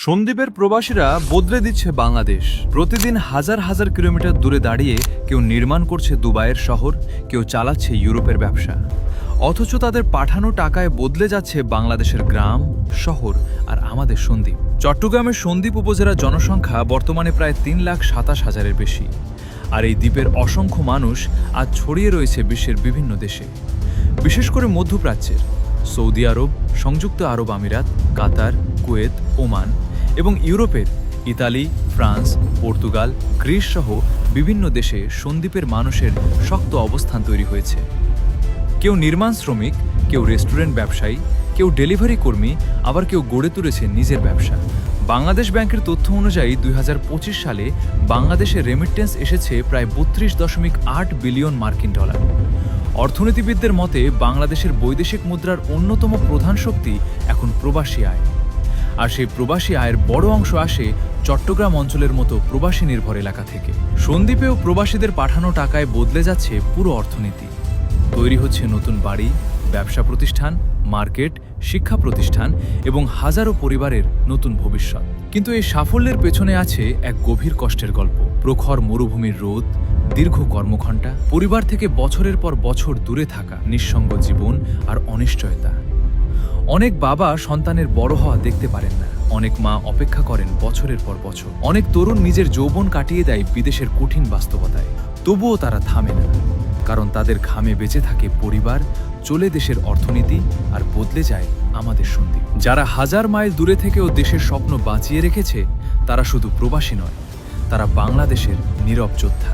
সন্দ্বীপের প্রবাসীরা বদলে দিচ্ছে বাংলাদেশ। প্রতিদিন হাজার হাজার কিলোমিটার দূরে দাঁড়িয়ে কেউ নির্মাণ করছে দুবাইয়ের শহর, কেউ চালাচ্ছে ইউরোপের ব্যবসা। অথচ তাদের পাঠানো টাকায় বদলে যাচ্ছে বাংলাদেশের গ্রাম, শহর আর আমাদের সন্দ্বীপ। চট্টগ্রামের সন্দ্বীপ উপজেলার জনসংখ্যা বর্তমানে প্রায় ৩,২৭,০০০-এর বেশি। আর এই দ্বীপের অসংখ্য মানুষ আজ ছড়িয়ে রয়েছে বিশ্বের বিভিন্ন দেশে, বিশেষ করে মধ্যপ্রাচ্যের সৌদি আরব, সংযুক্ত আরব আমিরাত, কাতার, কুয়েত, ওমান এবং ইউরোপের ইতালি, ফ্রান্স, পর্তুগাল, গ্রিস সহ বিভিন্ন দেশে সন্দ্বীপের মানুষের শক্ত অবস্থান তৈরি হয়েছে। কেউ নির্মাণ শ্রমিক, কেউ রেস্টুরেন্ট ব্যবসায়ী, কেউ ডেলিভারি কর্মী, আবার কেউ গড়ে তুলেছে নিজের ব্যবসা। বাংলাদেশ ব্যাংকের তথ্য অনুযায়ী ২০২৫ সালে বাংলাদেশে রেমিটেন্স এসেছে প্রায় ৩২.৮ বিলিয়ন মার্কিন ডলার। অর্থনীতিবিদদের মতে বাংলাদেশের বৈদেশিক মুদ্রার অন্যতম প্রধান শক্তি এখন প্রবাসী আয়। আর সেই প্রবাসী আয়ের বড় অংশ আসে চট্টগ্রাম অঞ্চলের মতো প্রবাসী নির্ভর এলাকা থেকে। সন্দ্বীপেও প্রবাসীদের পাঠানো টাকায় বদলে যাচ্ছে পুরো অর্থনীতি। তৈরি হচ্ছে নতুন বাড়ি, ব্যবসা প্রতিষ্ঠান, মার্কেট, শিক্ষা প্রতিষ্ঠান এবং হাজারো পরিবারের নতুন ভবিষ্যৎ। কিন্তু এই সাফল্যের পেছনে আছে এক গভীর কষ্টের গল্প। প্রখর মরুভূমির রোদ, দীর্ঘ কর্মঘণ্টা, পরিবার থেকে বছরের পর বছর দূরে থাকা, নিঃসঙ্গ জীবন আর অনিশ্চয়তা। অনেক বাবা সন্তানের বড় হওয়া দেখতে পারেন না, অনেক মা অপেক্ষা করেন বছরের পর বছর, অনেক তরুণ নিজের যৌবন কাটিয়ে দেয় বিদেশের কঠিন বাস্তবতায়। তবুও তারা থামে না, কারণ তাদের ঘামে বেঁচে থাকে পরিবার, চলে দেশের অর্থনীতি আর বদলে যায় আমাদের সন্দ্বীপ। যারা হাজার মাইল দূরে থেকেও দেশের স্বপ্ন বাঁচিয়ে রেখেছে, তারা শুধু প্রবাসী নয়, তারা বাংলাদেশের নীরব যোদ্ধা।